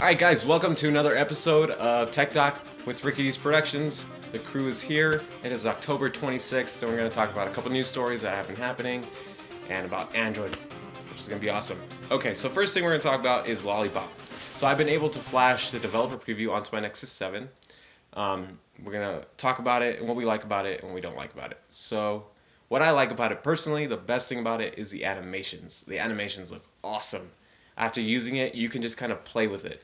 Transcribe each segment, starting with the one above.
Alright guys, welcome to another episode of Tech Doc with Rickydees Productions. The crew is here. It is October 26th and we're going to talk about a couple news stories that have been happening and about Android, which is going to be awesome. Okay, so first thing we're going to talk about is Lollipop. So I've been able to flash the developer preview onto my Nexus 7. We're going to talk about it and what we like about it and what we don't like about it. So what I like about it personally, the best thing about it is the animations. The animations look awesome. After using it, you can just kind of play with it.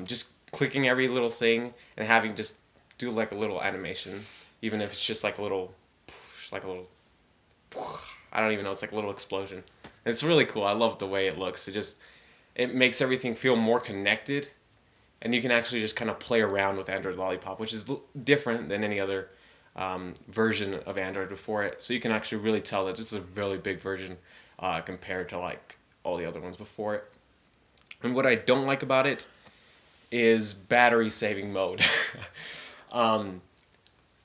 Just clicking every little thing and having just do like a little animation, even if it's just like a little, I don't even know, it's like a little explosion. It's really cool. I love the way it looks. It makes everything feel more connected, and you can actually just kind of play around with Android Lollipop, which is different than any other version of Android before it. So you can actually really tell that this is a really big version compared to like all the other ones before it. And what I don't like about it is battery saving mode. um,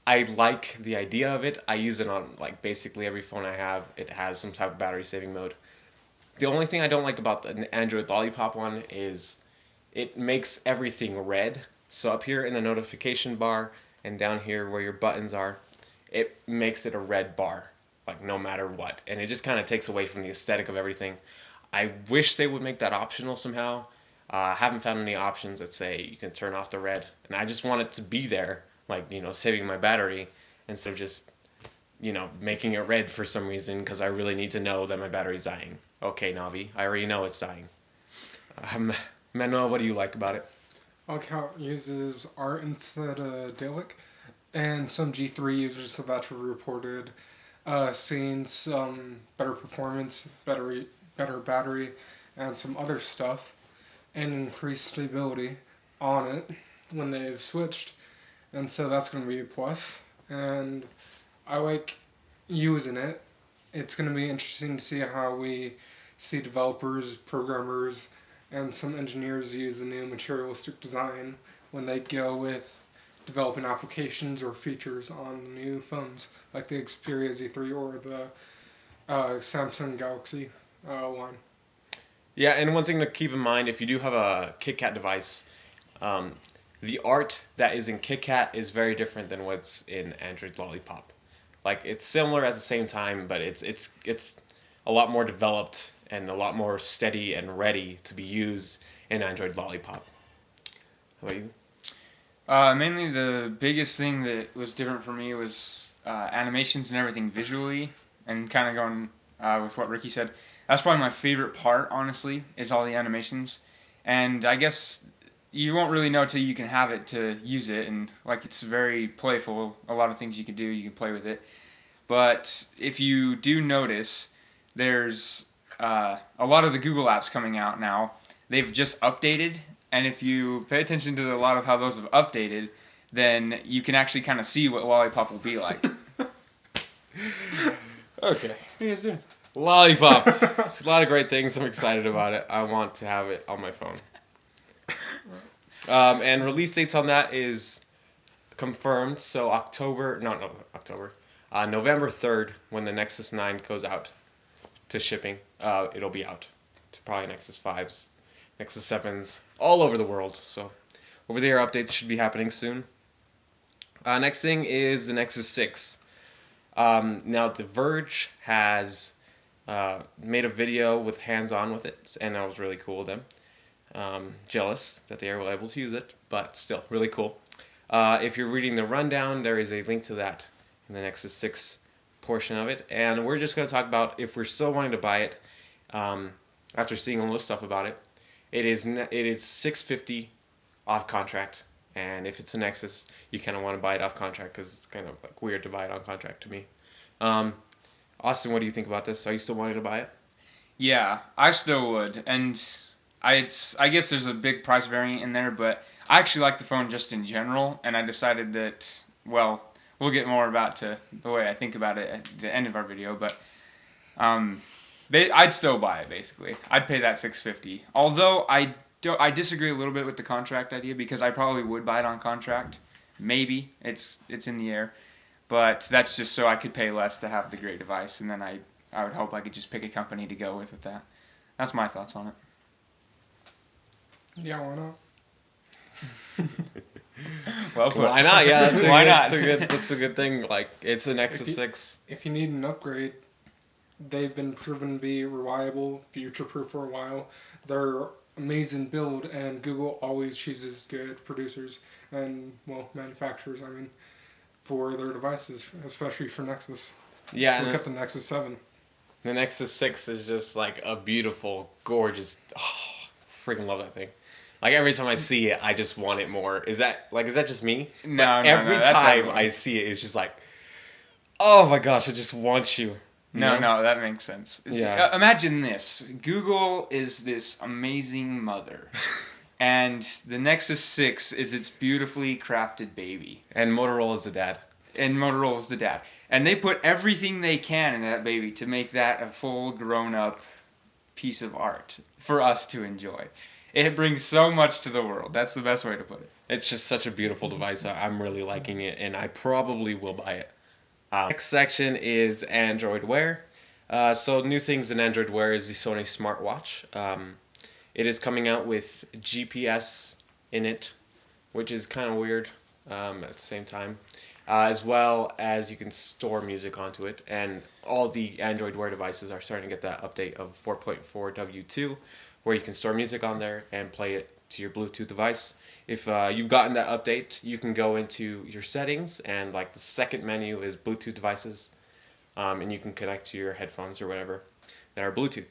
I like the idea of it. I use it on like basically every phone I have. It has some type of battery saving mode. The only thing I don't like about the Android Lollipop one is it makes everything red. So up here in the notification bar and down here where your buttons are, it makes it a red bar, like no matter what. And it just kind of takes away from the aesthetic of everything. I wish they would make that optional somehow. I haven't found any options that say you can turn off the red, and I just want it to be there, like saving my battery instead of just making it red for some reason because I really need to know that my battery's dying. Okay, Navi, I already know it's dying. Manuel, what do you like about it? I like how it uses art instead of Dalek, and some G3 users have actually reported seeing some better performance, better battery, and some other stuff, and increased stability on it when they've switched, and so that's going to be a plus. And I like using it. It's going to be interesting to see how we see developers, programmers, and some engineers use the new materialistic design when they go with developing applications or features on the new phones like the Xperia Z3 or the Samsung Galaxy one. Yeah, and one thing to keep in mind if you do have a KitKat device, um, the art that is in KitKat is very different than what's in Android Lollipop. Like it's similar at the same time, but it's a lot more developed and a lot more steady and ready to be used in Android Lollipop. How about you? Mainly the biggest thing that was different for me was animations and everything visually, and kind of going with what Ricky said. That's probably my favorite part, honestly, is all the animations. And I guess you won't really know till you can have it to use it, and like it's very playful. A lot of things you can do, you can play with it. But if you do notice, there's a lot of the Google apps coming out now. They've just updated, and if you pay attention to a lot of how those have updated, then you can actually kind of see what Lollipop will be like. Okay. Hey, is it? Lollipop. It's a lot of great things. I'm excited about it. I want to have it on my phone. And release dates on that is confirmed. So October. November 3rd, when the Nexus 9 goes out to shipping, it'll be out to probably Nexus 5s, Nexus 7s, all over the world. So over the air updates should be happening soon. Next thing is the Nexus 6. Now, The Verge has made a video with hands-on with it, and that was really cool of them. Jealous that they were able to use it, but still, really cool. If you're reading the rundown, there is a link to that in the Nexus 6 portion of it. And we're just going to talk about if we're still wanting to buy it after seeing all this stuff about it. It is $650 off contract. And if it's a Nexus, you kind of want to buy it off contract because it's kind of like weird to buy it on contract to me. Um, Austin, what do you think about this? Are you still wanting to buy it? Yeah, I still would, and I guess there's a big price variant in there, but I actually like the phone just in general, and I decided that we'll get more about to the way I think about it at the end of our video, but um, I'd still buy it basically. I'd pay that 650. Although I disagree a little bit with the contract idea because I probably would buy it on contract. Maybe it's in the air, but that's just so I could pay less to have the great device, and then I would hope I could just pick a company to go with that. That's my thoughts on it. Yeah, why not? Well put. Why not? Yeah, that's a, Why that's not? a good that's a good thing. Like it's a If Nexus you 6. if you need an upgrade, they've been proven to be reliable, future-proof for a while. They're amazing build, and Google always chooses good producers and well manufacturers. I mean, for their devices, especially for Nexus. Yeah, Look and at the Nexus 7. the Nexus 6 is just like a beautiful, gorgeous. Freaking love that thing. Like every time I see it, I just want it more. Is that just me? But No, no, every no. That's time everyone. I see it, it's just like, oh my gosh, I just want you. You No, know? no, that makes sense. Yeah. Imagine this. Google is this amazing mother, and the Nexus 6 is its beautifully crafted baby. And Motorola's the dad. And Motorola's the dad. And they put everything they can in that baby to make that a full grown up piece of art for us to enjoy. It brings so much to the world. That's the best way to put it. It's just such a beautiful device. I'm really liking it, and I probably will buy it. Next section is Android Wear. So new things in Android Wear is the Sony Smartwatch. It is coming out with GPS in it, which is kind of weird at the same time. As well as you can store music onto it, and all the Android Wear devices are starting to get that update of 4.4 W2, where you can store music on there and play it to your Bluetooth device. If you've gotten that update, you can go into your settings, and like the second menu is Bluetooth devices, and you can connect to your headphones or whatever that are Bluetooth.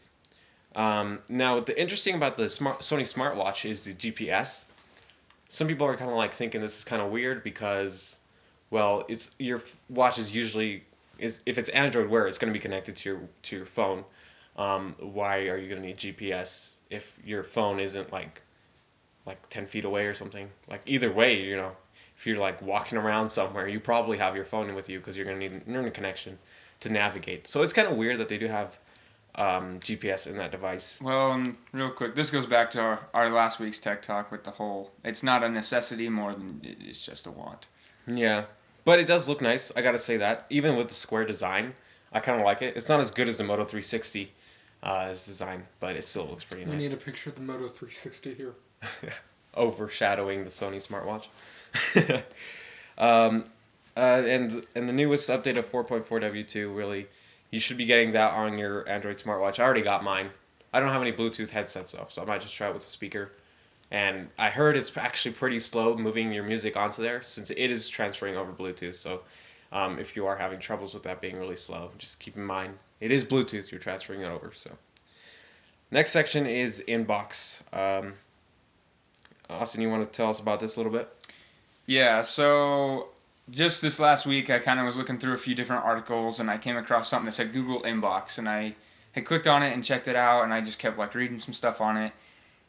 Now, the interesting about the Sony Smartwatch is the GPS. Some people are kind of like thinking this is kind of weird because, well, it's your watch is usually is if it's Android Wear, it's going to be connected to your phone. Why are you going to need GPS if your phone isn't like 10 feet away or something? Like either way, if you're like walking around somewhere, you probably have your phone with you because you're going to need an internet connection to navigate. So it's kind of weird that they do have GPS in that device. Well, and real quick, this goes back to our last week's tech talk with the whole it's not a necessity more than it's just a want. Yeah, but it does look nice. I gotta say that. Even with the square design, I kind of like it. It's not as good as the Moto 360 as design, but it still looks pretty We need nice. a picture of the Moto 360 here. Overshadowing the Sony smartwatch. um, and the newest update of 4.4 W2, really, you should be getting that on your Android smartwatch. I already got mine. I don't have any Bluetooth headsets though, so I might just try it with a speaker. And I heard it's actually pretty slow moving your music onto there since it is transferring over Bluetooth. So if you are having troubles with that being really slow, just keep in mind it is Bluetooth you're transferring it over. So next section is inbox. Austin, you want to tell us about this a little bit? Yeah, so just this last week, I kind of was looking through a few different articles, and I came across something that said Google Inbox, and I had clicked on it and checked it out, and I just kept like reading some stuff on it,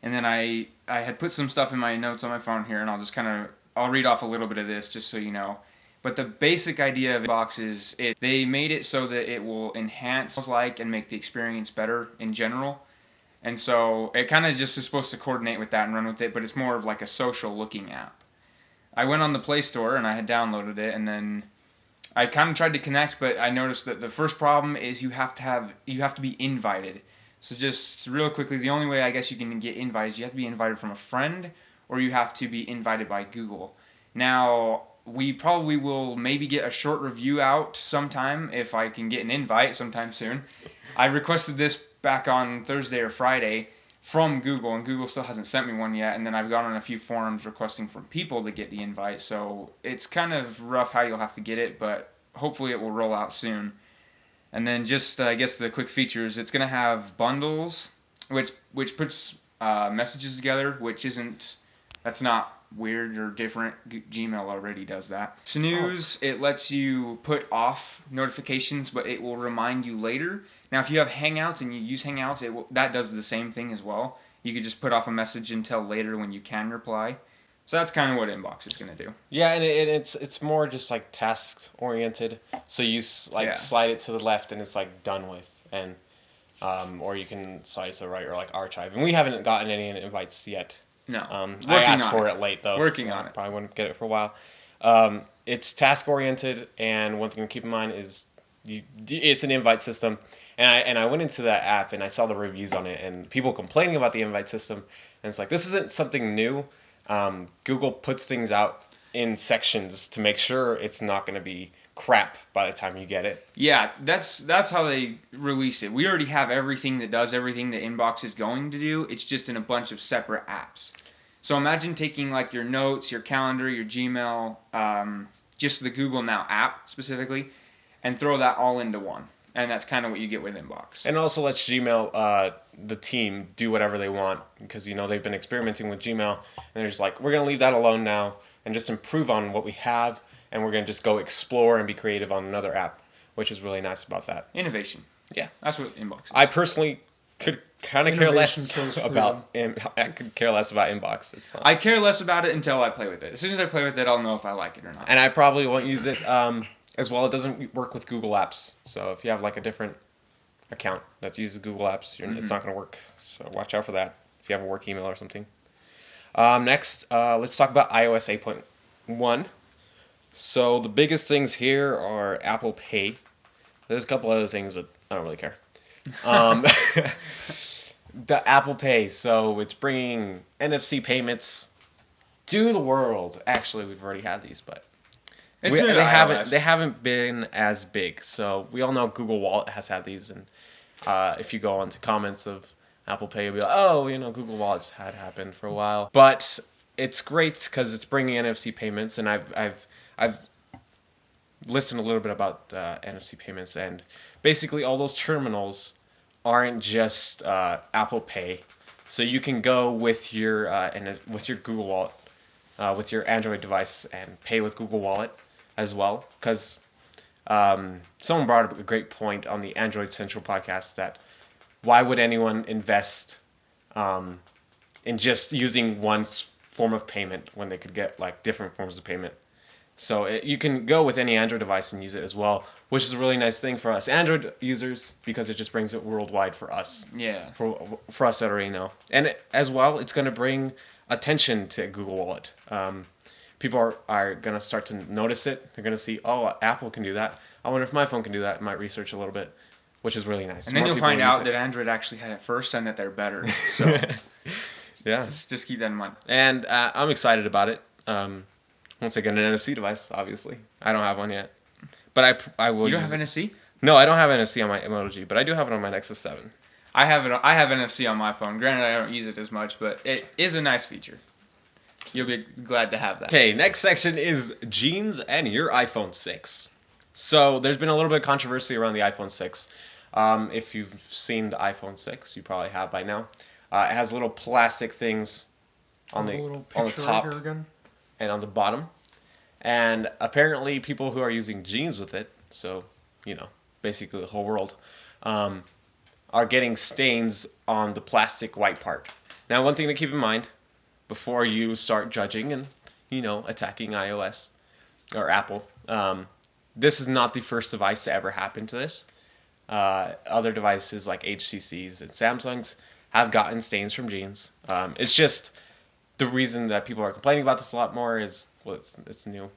and then I had put some stuff in my notes on my phone here, and I'll read off a little bit of this just so you know. But the basic idea of Inbox is they made it so that it will enhance like and make the experience better in general. And so it kind of just is supposed to coordinate with that and run with it, but it's more of like a social looking app. I went on the Play Store and I had downloaded it, and then I kind of tried to connect, but I noticed that the first problem is you have to be invited. So just real quickly, the only way I guess you can get invited is you have to be invited from a friend, or you have to be invited by Google. Now we probably will maybe get a short review out sometime if I can get an invite sometime soon. I requested this back on Thursday or Friday from Google, and Google still hasn't sent me one yet. And then I've gone on a few forums requesting from people to get the invite. So it's kind of rough how you'll have to get it, but hopefully it will roll out soon. And then just I guess the quick features, it's gonna have bundles, which puts messages together, which isn't that's not weird or different. Gmail already does that. Snooze, it lets you put off notifications, but it will remind you later. Now, if you have Hangouts and you use Hangouts, that does the same thing as well. You could just put off a message until later when you can reply. So that's kind of what Inbox is going to do. Yeah, and it's more just like task oriented. So you Yeah. slide it to the left and it's like done with, and or you can slide it to the right or like archive. And we haven't gotten any invites yet. No. I Working asked on for it. it late though. Working so on I it. probably wouldn't get it for a while. It's task oriented, and one thing to keep in mind is it's an invite system. And I went into that app and I saw the reviews on it and people complaining about the invite system. And it's like this isn't something new. Google puts things out in sections to make sure it's not going to be crap by the time you get it. Yeah, that's how they release it. We already have everything that does everything that Inbox is going to do. It's just in a bunch of separate apps. So imagine taking like your notes, your calendar, your Gmail, just the Google Now app specifically, and throw that all into one. And that's kind of what you get with Inbox. And also lets Gmail, the team, do whatever they want because they've been experimenting with Gmail, and they're just like, we're gonna leave that alone now and just improve on what we have, and we're gonna just go explore and be creative on another app, which is really nice about that. Innovation. Yeah, that's what Inbox is. I personally could kind of care less about I could care less about Inbox. I care less about it until I play with it. As soon as I play with it, I'll know if I like it or not. And I probably won't use it as well. It doesn't work with Google Apps, so if you have like a different account that uses Google Apps, it's not going to work. So watch out for that if you have a work email or something. Next, let's talk about iOS 8.1. So the biggest things here are Apple Pay. There's a couple other things, but I don't really care. The Apple Pay, so it's bringing NFC payments to the world. Actually, we've already had these, but they haven't been as big. So we all know Google Wallet has had these, and if you go onto comments of Apple Pay, you'll be like, oh, Google Wallet's had happened for a while. But it's great because it's bringing NFC payments, and I've listened a little bit about NFC payments, and basically all those terminals aren't just Apple Pay. So you can go with your with your Google Wallet, with your Android device, and pay with Google Wallet as well. Because someone brought up a great point on the Android Central podcast that why would anyone invest in just using one form of payment when they could get like different forms of payment? So you can go with any Android device and use it as well, which is a really nice thing for us Android users because it just brings it worldwide for us. Yeah. For us that already know. And as well, it's going to bring attention to Google Wallet. People are going to start to notice it. They're going to see, oh, Apple can do that. I wonder if my phone can do that. I might research a little bit, which is really nice. And then you'll find out that Android actually had it first and that they're better. So yeah, just keep that in mind. And I'm excited about it. Once I get an NFC device, obviously. I don't have one yet. But I will use it. You don't have NFC? No, I don't have NFC on my Moto G, but I do have it on my Nexus 7. I have NFC on my phone. Granted, I don't use it as much, but it is a nice feature. You'll be glad to have that. Okay, next section is jeans and your iPhone 6. So there's been a little bit of controversy around the iPhone 6. If you've seen the iPhone 6, you probably have by now. It has little plastic things on the top and on the bottom. And apparently people who are using jeans with it, so, basically the whole world, are getting stains on the plastic white part. Now, one thing to keep in mind before you start judging and, attacking iOS or Apple, this is not the first device to ever happen to this. Other devices like HTC's and Samsung's have gotten stains from jeans. It's just the reason that people are complaining about this a lot more is, well, it's new.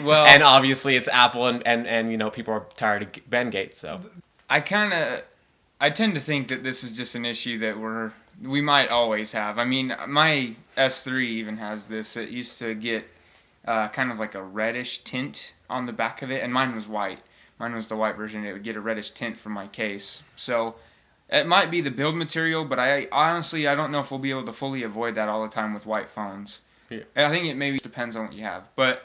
Well, and obviously it's Apple and people are tired of Bengate, so I tend to think that this is just an issue that we might always have. I mean, my S3 even has this. It used to get kind of like a reddish tint on the back of it, and mine was white. Mine was the white version. It would get a reddish tint from my case. So it might be the build material, but I don't know if we'll be able to fully avoid that all the time with white phones. Yeah. I think it maybe depends on what you have, but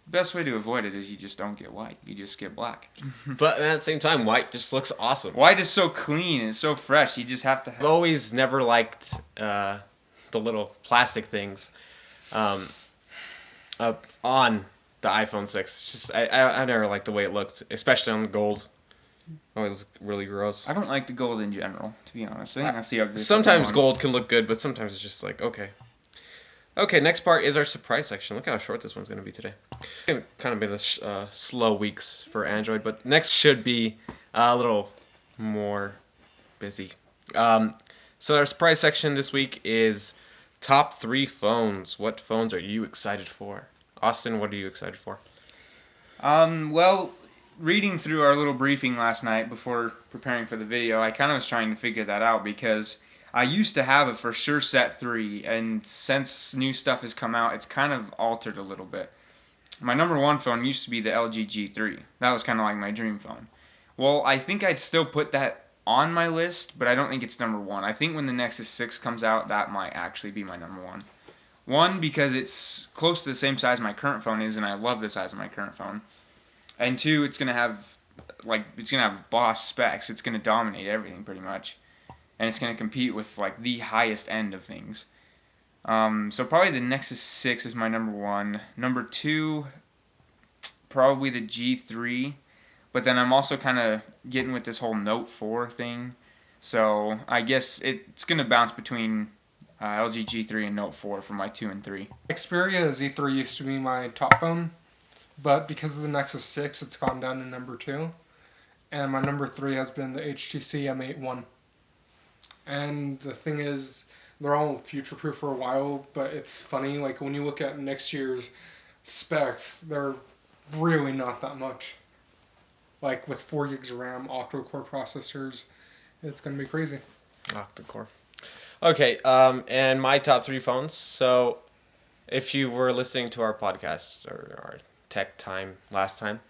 the best way to avoid it is you just don't get white. You just get black. But at the same time, white just looks awesome. White is so clean and so fresh. You just have to have... I've always never liked the little plastic things on the iPhone 6. It's just I never liked the way it looked, especially on the gold. Oh, it was really gross. I don't like the gold in general, to be honest. I think that's the ugliest. Sometimes gold can look good, but sometimes it's just like, okay. Okay, next part is our surprise section. Look how short this one's going to be today. It's kind of been a slow weeks for Android, but next should be a little more busy. So our surprise section this week is top 3 phones. What phones are you excited for? Austin, what are you excited for? Well, reading through our little briefing last night before preparing for the video, I kind of was trying to figure that out because I used to have a for sure set 3, and since new stuff has come out, it's kind of altered a little bit. My number 1 phone used to be the LG G3. That was kind of like my dream phone. Well, I think I'd still put that on my list, but I don't think it's number 1. I think when the Nexus 6 comes out, that might actually be my number 1. 1, because it's close to the same size my current phone is, and I love the size of my current phone. And 2, it's gonna have boss specs. It's gonna dominate everything pretty much, and it's gonna compete with like the highest end of things. So probably the Nexus 6 is my number 1. Number 2, probably the G3. But then I'm also kind of getting with this whole Note 4 thing. So I guess it's going to bounce between LG G3 and Note 4 for my 2 and 3. Xperia Z3 used to be my top phone, but because of the Nexus 6, it's gone down to number 2. And my number 3 has been the HTC M8 I. And the thing is, they're all future-proof for a while, but it's funny, like when you look at next year's specs, they're really not that much. Like with 4 gigs of RAM, octa-core processors, it's going to be crazy. Octa-core. Okay, and my top 3 phones. So, if you were listening to our podcast or our tech time last time,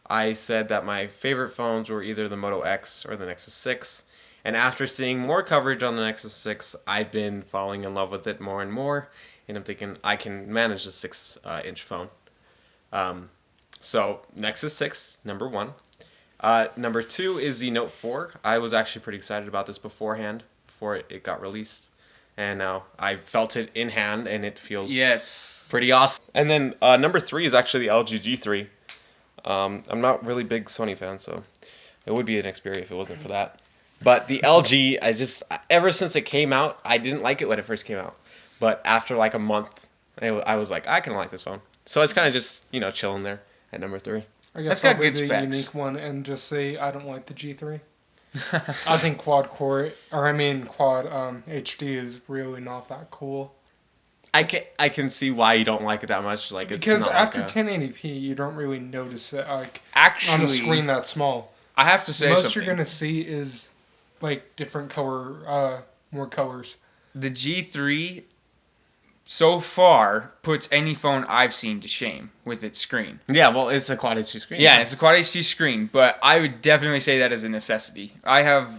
I said that my favorite phones were either the Moto X or the Nexus 6. And after seeing more coverage on the Nexus 6, I've been falling in love with it more and more. And I'm thinking I can manage a 6-inch phone. So, Nexus 6, number 1. Number 2 is the Note 4. I was actually pretty excited about this before it got released. And now I felt it in hand, and it feels pretty awesome. And then number 3 is actually the LG G3. I'm not really big Sony fan, so it would be an Xperia if it wasn't for that. But the LG, ever since it came out, I didn't like it when it first came out. But after like a month, I was like, I can like this phone. So it's kind of just, chilling there at number 3. I guess That's I'll got be good the specs. unique one and just say I don't like the G3. I think quad HD is really not that cool. I can see why you don't like it that much. Like, it's Because not after like 1080p, you don't really notice it on Actually, a screen that small. I have to say Most something. you're gonna see is like different color, more colors. The G3 so far puts any phone I've seen to shame with its screen. Yeah, well, it's a Quad HD screen. Yeah, it's a Quad HD screen, but I would definitely say that as a necessity. I have,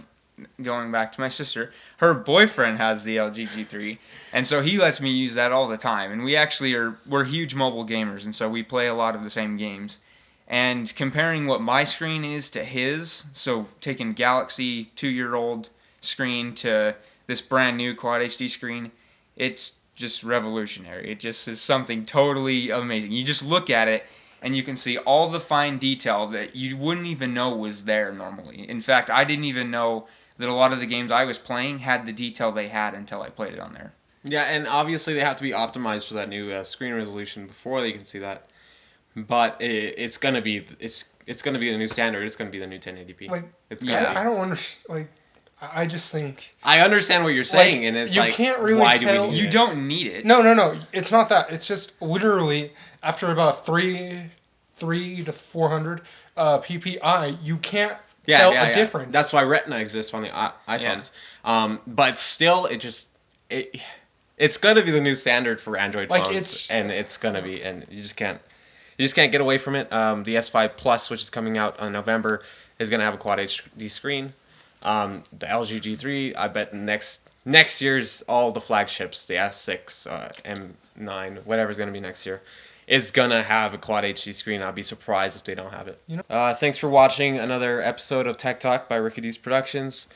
going back to my sister, her boyfriend has the LG G3, and so he lets me use that all the time. And we're huge mobile gamers, and so we play a lot of the same games. And comparing what my screen is to his, so taking Galaxy 2-year-old screen to this brand new Quad HD screen, it's just revolutionary. It just is something totally amazing. You just look at it and you can see all the fine detail that you wouldn't even know was there normally. In fact, I didn't even know that a lot of the games I was playing had the detail they had until I played it on there. Yeah, and obviously they have to be optimized for that new screen resolution before they can see that. But it's gonna be gonna be the new standard. It's gonna be the new 1080p. Like, It's Yeah. gonna be. I don't understand. Like, I just think I understand what you're saying, Like, and it's you like, can't really why do tell- we need You it? don't need it. no. It's not that. It's just literally after about 3 to 400 PPI, you can't tell a difference. That's why Retina exists on the iPhones. But still, it's gonna be the new standard for Android Like, phones, and it's gonna be, and you just can't get away from it. The S5 Plus, which is coming out in November, is gonna have a Quad HD screen. The LG G3, I bet next year's all the flagships, the S6, M9, whatever's gonna be next year, is gonna have a Quad HD screen. I'll be surprised if they don't have it. Thanks for watching another episode of Tech Talk by Rickydees Productions.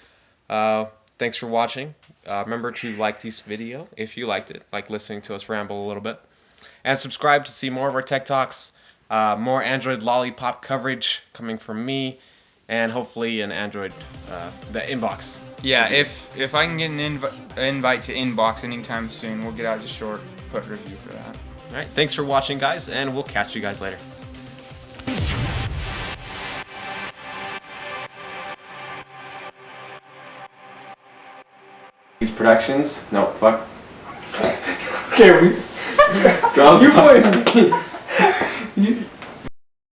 Thanks for watching. Remember to like this video if you liked it, like listening to us ramble a little bit, and subscribe to see more of our Tech Talks, more Android Lollipop coverage coming from me, and hopefully an Android, the inbox. Yeah, if I can get an invite to Inbox anytime soon, we'll get out a short put review for that. All right, thanks for watching, guys, and we'll catch you guys later. These productions? No, fuck. Okay, you played.